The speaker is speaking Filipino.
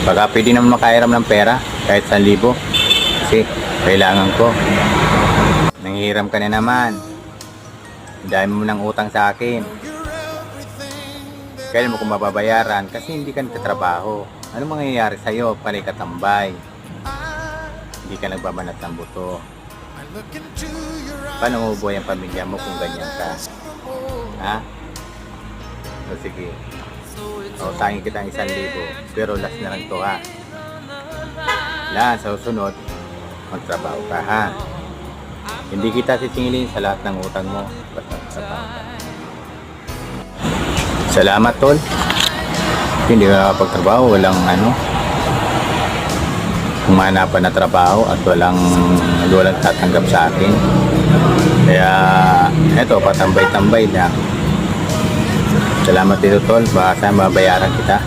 Baka pwede naman makairam ng pera kahit 1,000 kasi kailangan ko. Nanghihiram ka na naman. Ang dami mo ng utang sa akin. Kailan mo kung mababayaran kasi hindi ka nagtatrabaho. Ano mangyayari sa'yo? Palay ka tambay. Hindi ka nagbabanat ng buto. Paano mabubuhay ang pamilya mo kung ganyan ka? Ha? O sige. O, sangin kita ng 1,000. Pero last na lang to, ha? Lahat sa susunod, magtrabaho ka, ha? Hindi kita sisingilin sa lahat ng utang mo. Basta magtrabaho ka. Salamat, tol. Hindi ka nakapagtrabaho. Walang humanapan na trabaho at walang tatanggap sa akin. Kaya, eto, patambay-tambay lang. Salamat dito, tol. Baka saan mabayaran kita.